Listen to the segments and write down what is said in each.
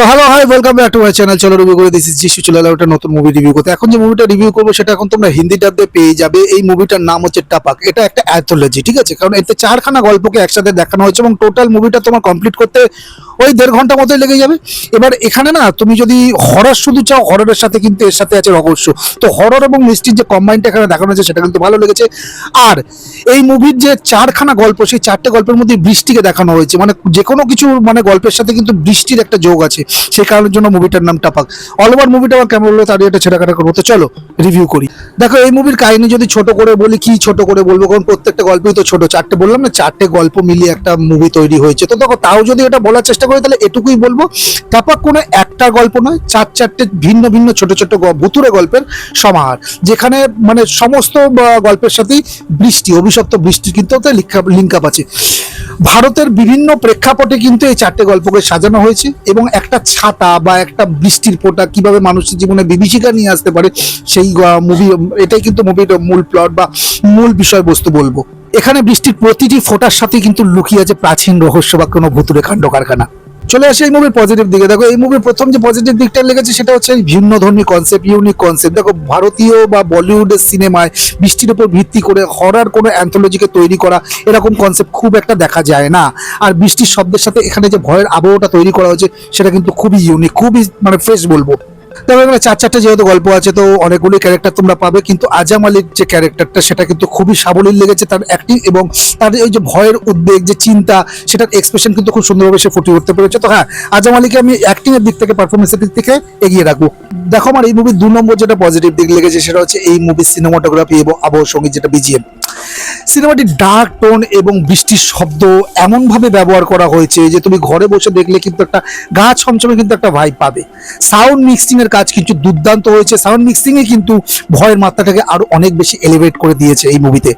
So hello hi welcome back to my channel. চলো review করে দিচ্ছি যিশু চলে এলো একটা নতুন মুভি রিভিউ করতে। এখন যে মুভিটা রিভিউ করবো সেটা এখন তোমরা হিন্দি ডাবে পেয়ে যাবে। এই মুভিটার নাম হচ্ছে টাপাক। এটা একটা অ্যাথোলজি, ঠিক আছে, কারণ এতে 4খানা গল্পকে একসাথে দেখানো হয়েছে এবং টোটাল মুভিটা তোমার কমপ্লিট করতে ওই 1.5 ঘন্টা মতোই লেগে যাবে। এবার এখানে না তুমি যদি হরর শুধু চাও, হররের সাথে কিন্তু এর সাথে আছে রহস্য। তো হরর এবং মিস্ট্রির যে কম্বাইনটা এখানে দেখানো হয়েছে সেটা কিন্তু ভালো লেগেছে। আর এই মুভির যে 4খানা গল্প, সেই 4টে গল্পের মধ্যে বৃষ্টিকে দেখানো হয়েছে, মানে যে কোনো কিছু মানে গল্পের সাথে কিন্তু বৃষ্টির একটা যোগ আছে, সেই কারণের জন্য মুভিটার নাম টাপাক। অল ওভার মুভিটা আমার কেমন হলো তার একটা ছেড়াকাটা করবো। তো চলো রিভিউ করি। দেখো, এই মুভির কাহিনী যদি ছোট করে বলি, কি ছোট করে বলবো, কারণ প্রত্যেকটা গল্পই তো ছোট। 4টে বললাম না, 4টে গল্প মিলিয়ে একটা মুভি তৈরি হয়েছে। তো দেখো, তাও যদি এটা বলার চেষ্টা করি তাহলে এটুকুই বলবো, টাপাক কোনো একটা গল্প নয়, 4টে ভিন্ন ভিন্ন ছোট ছোট ভুতুরে গল্পের সমাহার, যেখানে মানে সমস্ত গল্পের সাথেই বৃষ্টি, অভিশপ্ত বৃষ্টির কিন্তু লিঙ্ক আপ আছে। ভারতের বিভিন্ন প্রেক্ষাপটে কিন্তু এই 4টে গল্পকে সাজানো হয়েছে এবং একটা ছাতা বা একটা বৃষ্টির ফোঁটা কিভাবে মানুষের জীবনে বিভীষিকা নিয়ে আসতে পারে, সেই মুভি, এটাই কিন্তু মুভির মূল প্লট বা মূল বিষয়বস্তু বলবো। এখানে বৃষ্টির প্রতিটি ফোঁটার সাথে কিন্তু লুকিয়ে আছে প্রাচীন রহস্য বা কোনো ভুতুরে কাণ্ড কারখানা। চলে আসে এই মুভির পজিটিভ দিকে। দেখো, এই মুভির প্রথম যে পজিটিভ দিকটা লেগেছে সেটা হচ্ছে ভিন্ন ধর্মী কনসেপ্ট, ইউনিক কনসেপ্ট। দেখো, ভারতীয় বা বলিউডের সিনেমায় বৃষ্টির উপর ভিত্তি করে হরর কোনো অ্যান্থোলজিকে তৈরি করা, এরকম কনসেপ্ট খুব একটা দেখা যায় না। আর বৃষ্টির শব্দের সাথে এখানে যে ভয়ের আবহটা তৈরি করা হয়েছে সেটা কিন্তু খুবই ইউনিক, খুবই মানে ফ্রেশ বলবো। দেখো, এখানে 4টে যেহেতু গল্প আছে তো অনেকগুলি ক্যারেক্টার তোমরা পাবে, কিন্তু আজাম আলীর যে ক্যারেক্টারটা সেটা কিন্তু খুবই সাবলীল লেগেছে। তার অ্যাক্টিং এবং তার ওই যে ভয়ের উদ্বেগ, যে চিন্তা, সেটার এক্সপ্রেশন কিন্তু খুব সুন্দরভাবে সে ফুটিয়ে উঠতে পেরেছে। তো হ্যাঁ, আজাম আলীকে আমি অ্যাক্টিং এর দিক থেকে, পারফরমেন্সের দিক থেকে এগিয়ে রাখবো। দেখো, আমার এই মুভির 2 নম্বর যেটা পজিটিভ দিক লেগেছে সেটা হচ্ছে এই মুভির সিনেমাটোগ্রাফি এবং আবহ সঙ্গীত, যেটা বিজিএম। সিনেমাটি ডার্ক টোন এবং বৃষ্টির শব্দ এমনভাবে ব্যবহার করা হয়েছে যে তুমি ঘরে বসে দেখলে কিন্তু একটা গা ছমছমে কিন্তু একটা ভাইব পাবে। সাউন্ড মিক্সিং এর কাজ কিন্তু দুর্দান্ত হয়েছে। সাউন্ড মিক্সিং এ কিন্তু ভয়ের মাত্রাটাকে আরো অনেক বেশি এলিভেট করে দিয়েছে এই মুভিতে।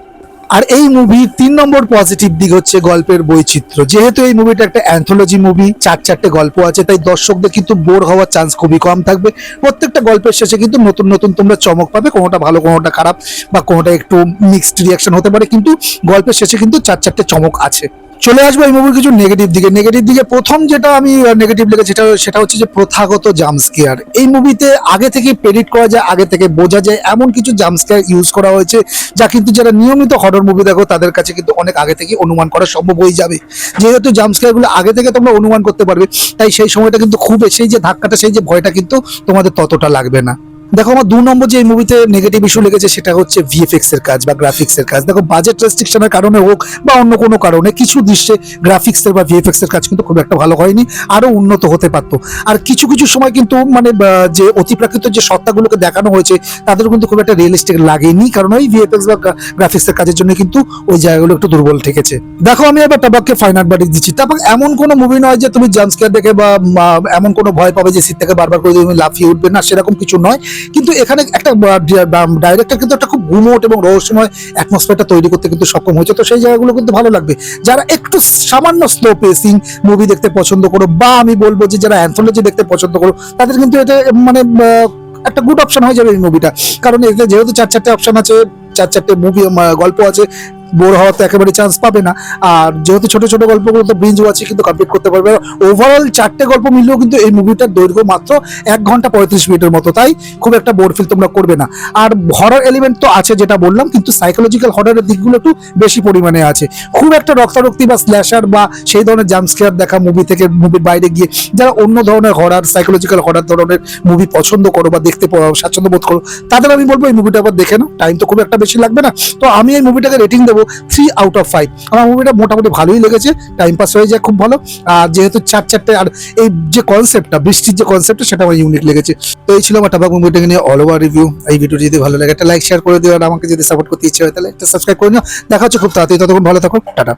আর এই মুভির 3 নম্বর পজিটিভ দিক হচ্ছে গল্পের বৈচিত্র্য। যেহেতু এই মুভিটা একটা অ্যান্থোলজি মুভি, 4টে গল্প আছে, তাই দর্শকদের কিন্তু বোর হওয়ার চান্স খুবই কম থাকবে। প্রত্যেকটা গল্পের শেষে কিন্তু নতুন নতুন তোমরা চমক পাবে, কোনোটা ভালো কোনোটা খারাপ বা কোনোটা একটু মিক্সড রিয়াকশন হতে পারে, কিন্তু গল্পের শেষে কিন্তু 4টে চমক আছে। চলে আসবো এই মুভির কিছু নেগেটিভ দিকে। প্রথম যেটা আমি নেগেটিভ লেগেছে সেটা হচ্ছে যে প্রথাগত জাম্পস্কেয়ার। এই মুভিতে আগে থেকে প্রেডিক্ট করা যায়, আগে থেকে বোঝা যায় এমন কিছু জাম্পস্কেয়ার ইউজ করা হয়েছে যা কিন্তু যারা নিয়মিত হরর মুভি দেখো তাদের কাছে কিন্তু অনেক আগে থেকে অনুমান করা সম্ভব হয়ে যাবে। যেহেতু জাম্পস্কেয়ার গুলো আগে থেকে তোমরা অনুমান করতে পারবে, তাই সেই সময়টা কিন্তু খুব, সেই যে ধাক্কাটা, সেই যে ভয়টা কিন্তু তোমাদের ততটা লাগবে না। দেখো, আমার 2 নম্বর যে এই মুভিতে নেগেটিভ ইস্যু লেগেছে সেটা হচ্ছে ভিএফএক্স এর কাজ বা গ্রাফিক্স এর কাজ। দেখো, বাজেট রেস্ট্রিকশনের কারণে হোক বা অন্য কোনো কারণে কিছু দৃশ্যে গ্রাফিক্স এর বা ভিএফএক্স এর কাজ কিন্তু খুব একটা ভালো হয়নি, আরো উন্নত হতে পারতো। আর কিছু কিছু সময় কিন্তু মানে যে অতিপ্রাকৃত যে সত্তাগুলোকে দেখানো হয়েছে তাদের কিন্তু খুব একটা রিয়েলিস্টিক লাগেনি, কারণ ওই ভিএফএক্স বা গ্রাফিক্স এর কাজের জন্য কিন্তু ওই জায়গাগুলো একটু দুর্বল ঠেকেছে। দেখো, আমি এবার টাপাককে ফাইনাল বাড়ি দিচ্ছি। টাপাক এমন কোনো মুভি নয় যে তুমি জাম্পস্কেয়ার দেখে বা এমন কোনো ভয় পাবে যে সিট থেকে বারবার করে তুমি লাফিয়ে উঠবে, না, সেরকম কিছু নয়। কিন্তু এখানে একটা ডাইরেক্টর কিন্তু একটা খুব গুমোট এবং রহস্যময় অ্যাটমসফিয়ারটা তৈরি করতে কিন্তু সক্ষম হয়েছে। তো সেই জায়গাগুলো কিন্তু ভালো লাগবে। যারা একটু সামান্য স্লো পেসিং মুভি দেখতে পছন্দ করো, বা আমি বলবো যে যারা অ্যান্থোলজি দেখতে পছন্দ করো, তাদের কিন্তু এটা মানে একটা গুড অপশন হয়ে যাবে এই মুভিটা। কারণ এতে যেহেতু 4টে অপশন আছে, 4টে মুভি গল্প আছে, বোর হওয়ার তো একেবারে চান্স পাবে না। আর যেহেতু ছোট ছোট গল্পগুলো তো বিঞ্জ ওয়াচে কিন্তু কমপ্লিট করতে পারবে। ওভারঅল 4টে গল্প মিললেও কিন্তু এই মুভিটার দৈর্ঘ্য মাত্র 1 ঘন্টা 35 মিনিটের মতো, তাই খুব একটা বোর ফিল তোমরা করবে না। আর হরর এলিমেন্ট তো আছে যেটা বললাম, কিন্তু সাইকোলজিক্যাল হররের দিকগুলো একটু বেশি পরিমাণে আছে। খুব একটা রক্তারক্তি বা স্ল্যাশার বা সেই ধরনের জাম্পস্কেয়ার দেখা মুভি থেকে, মুভির বাইরে গিয়ে যারা অন্য ধরনের হরর, সাইকোলজিক্যাল হরর ধরনের মুভি পছন্দ করো বা দেখতে স্বাচ্ছন্দ্য বোধ করো, তাদের আমি বলবো এই মুভিটা আবার দেখে নাও। টাইম তো খুব একটা বেশি লাগবে না। তো আমি এই মুভিটাকে রেটিং দেবো 3 আউট অফ 5। আমার মুভিটা মোটামুটি ভালোই লেগেছে, টাইম পাস হয়ে যায় খুব ভালো। আর যেহেতু 4টে, আর এই যে কনসেপ্টটা, বৃষ্টির যে কনসেপ্টটা, সেটা আমার ইউনিক লেগেছে। তো এই ছিল আমার টাপাক মুভিটাকে নিয়ে অল ওভার রিভিউ। এই ভিডিওটি যদি ভালো লাগে একটা লাইক শেয়ার করে দিও, আর আমাকে যদি সাপোর্ট করতে ইচ্ছে হয় তাহলে একটা সাবস্ক্রাইব করে নিও। দেখা হচ্ছে খুব তাড়াতাড়ি, ততক্ষণ ভালো থাকো, টাটা।